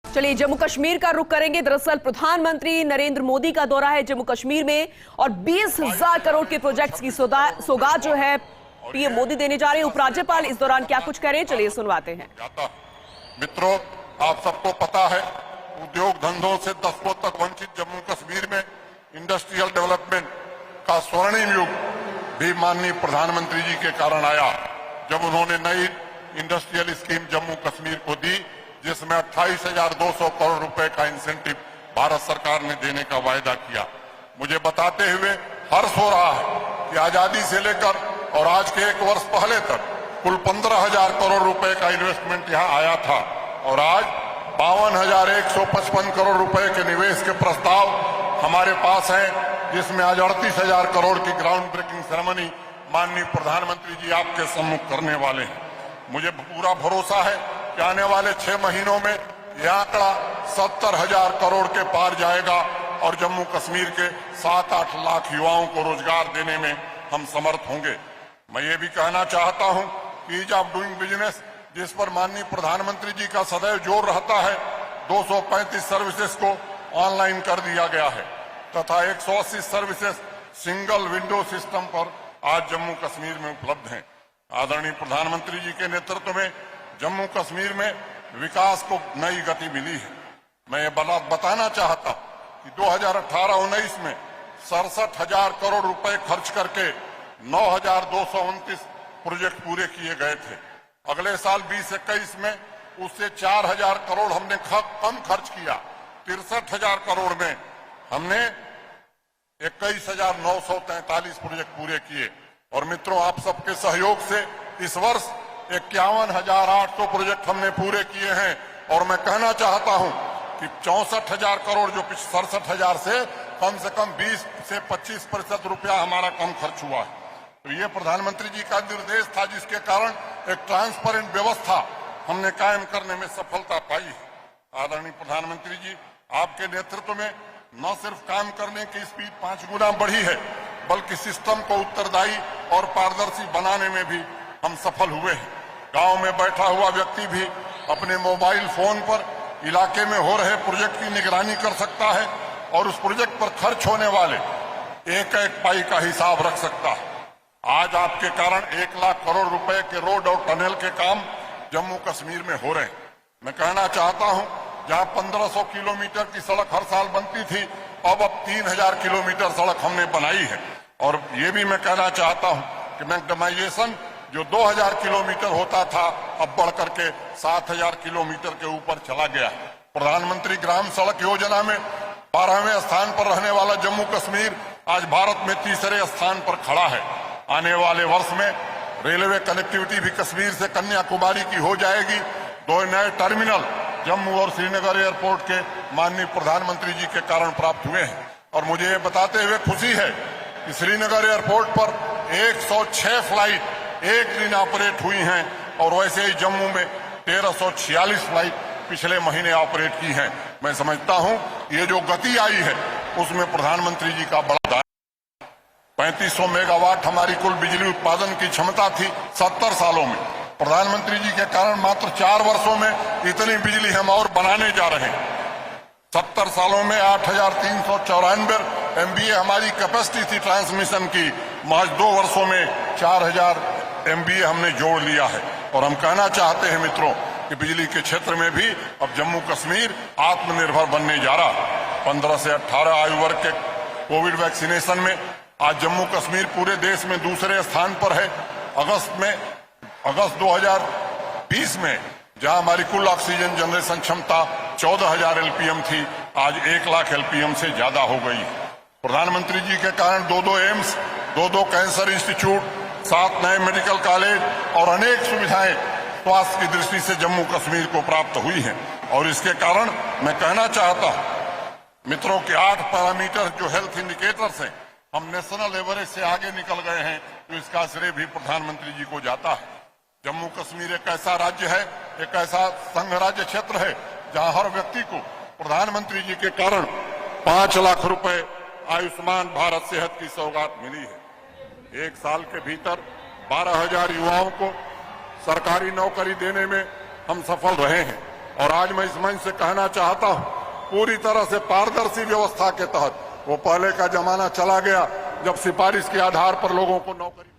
चलिए जम्मू कश्मीर का रुख करेंगे। दरअसल प्रधानमंत्री नरेंद्र मोदी का दौरा है जम्मू कश्मीर में और 20,000 करोड़ के प्रोजेक्ट्स की सौगात जो है पीएम मोदी देने जा रहे हैं। उपराज्यपाल इस दौरान क्या कुछ कह रहे हैं, चलिए सुनवाते हैं। मित्रों, आप सबको पता है उद्योग धंधों से दशकों तक वंचित जम्मू कश्मीर में इंडस्ट्रियल डेवलपमेंट का स्वर्णिम युग भी माननीय प्रधानमंत्री जी के कारण आया, जब उन्होंने नई इंडस्ट्रियल स्कीम जम्मू कश्मीर को दी, जिसमें 28,200 करोड़ रुपए का इंसेंटिव भारत सरकार ने देने का वायदा किया। मुझे बताते हुए हर्ष हो रहा है कि आजादी से लेकर और आज के 1 वर्ष पहले तक कुल 15,000 करोड़ रुपए का इन्वेस्टमेंट यहाँ आया था और आज 52,155 करोड़ रुपए के निवेश के प्रस्ताव हमारे पास हैं, जिसमें आज 38,000 करोड़ की ग्राउंड ब्रेकिंग सेरेमनी माननीय प्रधानमंत्री जी आपके सम्मुख करने वाले हैं। मुझे पूरा भरोसा है कि आने वाले 6 महीनों में यह आंकड़ा 70,000 करोड़ के पार जाएगा और जम्मू कश्मीर के 7-8 लाख युवाओं को रोजगार देने में हम समर्थ होंगे। मैं ये भी कहना चाहता हूं कि ईज ऑफ डूइंग बिजनेस, जिस पर माननीय प्रधानमंत्री जी का सदैव जोर रहता है, 235 सर्विसेज को ऑनलाइन कर दिया गया है तथा 180 सर्विसेज सिंगल विंडो सिस्टम पर आज जम्मू कश्मीर में उपलब्ध हैं। आदरणीय प्रधानमंत्री जी के नेतृत्व में जम्मू कश्मीर में विकास को नई गति मिली है। मैं ये बताना चाहता हूं कि 2018-19 में 67,000 करोड़ रुपए खर्च करके 9,229 प्रोजेक्ट पूरे किए गए थे। अगले साल 2021 में उससे 4,000 करोड़ हमने कम खर्च किया। 63,000 करोड़ में हमने 21,943 प्रोजेक्ट पूरे किए। और मित्रों, आप सबके सहयोग से इस वर्ष 51,800 प्रोजेक्ट हमने पूरे किए हैं और मैं कहना चाहता हूं कि 64,000 करोड़ जो 67,000 से कम 20 से 25% रुपया हमारा कम खर्च हुआ है। तो ये प्रधानमंत्री जी का निर्देश था, जिसके कारण एक ट्रांसपेरेंट व्यवस्था हमने कायम करने में सफलता पाई है। आदरणीय प्रधानमंत्री जी, आपके नेतृत्व में न सिर्फ काम करने की स्पीड 5 गुना बढ़ी है, बल्कि सिस्टम को उत्तरदायी और पारदर्शी बनाने में भी हम सफल हुए हैं। गांव में बैठा हुआ व्यक्ति भी अपने मोबाइल फोन पर इलाके में हो रहे प्रोजेक्ट की निगरानी कर सकता है और उस प्रोजेक्ट पर खर्च होने वाले एक पाई का हिसाब रख सकता है। आज आपके कारण 1 लाख करोड़ रुपए के रोड और टनल के काम जम्मू कश्मीर में हो रहे हैं। मैं कहना चाहता हूं, जहां 1500 किलोमीटर की सड़क हर साल बनती थी, अब 3,000 किलोमीटर सड़क हमने बनाई है। और ये भी मैं कहना चाहता हूं कि मैग्नेटाइजेशन जो 2,000 किलोमीटर होता था, अब बढ़कर के 7,000 किलोमीटर के ऊपर चला गया। प्रधानमंत्री ग्राम सड़क योजना में 12वें स्थान पर रहने वाला जम्मू कश्मीर आज भारत में 3रे स्थान पर खड़ा है। आने वाले वर्ष में रेलवे कनेक्टिविटी भी कश्मीर से कन्याकुमारी की हो जाएगी। 2 नए टर्मिनल जम्मू और श्रीनगर एयरपोर्ट के माननीय प्रधानमंत्री जी के कारण प्राप्त हुए हैं। और मुझे ये बताते हुए खुशी है कि श्रीनगर एयरपोर्ट पर 106 फ्लाइट एक दिन ऑपरेट हुई हैं और वैसे ही जम्मू में 1,346 फ्लाइट पिछले महीने ऑपरेट की हैं। मैं समझता हूं ये जो गति आई है उसमें प्रधानमंत्री जी का बड़ा दायित्व। 3500 मेगावाट हमारी कुल बिजली उत्पादन की क्षमता थी 70 सालों में। प्रधानमंत्री जी के कारण मात्र 4 वर्षों में इतनी बिजली हम और बनाने जा रहे हैं। 70 सालों में 8,394 MVA हमारी कैपेसिटी थी ट्रांसमिशन की, महज 2 वर्षों में 4,000 MVA हमने जोड़ लिया है। और हम कहना चाहते हैं मित्रों कि बिजली के क्षेत्र में भी अब जम्मू कश्मीर आत्मनिर्भर बनने जा रहा है। 15 से 18 आयु वर्ग के कोविड वैक्सीनेशन में आज जम्मू कश्मीर पूरे देश में 2रे स्थान पर है। अगस्त 2020 में जहां हमारी कुल ऑक्सीजन जनरेशन क्षमता 14,000 LPM थी, आज 1 लाख LPM से ज्यादा हो गई है। प्रधानमंत्री जी के कारण 2 एम्स, 2 कैंसर इंस्टीट्यूट, 7 नए मेडिकल कॉलेज और अनेक सुविधाएं स्वास्थ्य की दृष्टि से जम्मू कश्मीर को प्राप्त हुई हैं। और इसके कारण मैं कहना चाहता हूं मित्रों कि 8 पैरामीटर जो हेल्थ इंडिकेटर्स हैं, हम नेशनल एवरेज से आगे निकल गए हैं, तो इसका श्रेय भी प्रधानमंत्री जी को जाता है। जम्मू कश्मीर एक ऐसा राज्य है, एक ऐसा संघ राज्य क्षेत्र है जहां हर व्यक्ति को प्रधानमंत्री जी के कारण 5 लाख रुपए आयुष्मान भारत सेहत की सौगात मिली है। 1 साल के भीतर 12,000 युवाओं को सरकारी नौकरी देने में हम सफल रहे हैं और आज मैं इस मंच से कहना चाहता हूं, पूरी तरह से पारदर्शी व्यवस्था के तहत वो पहले का जमाना चला गया जब सिफारिश के आधार पर लोगों को नौकरी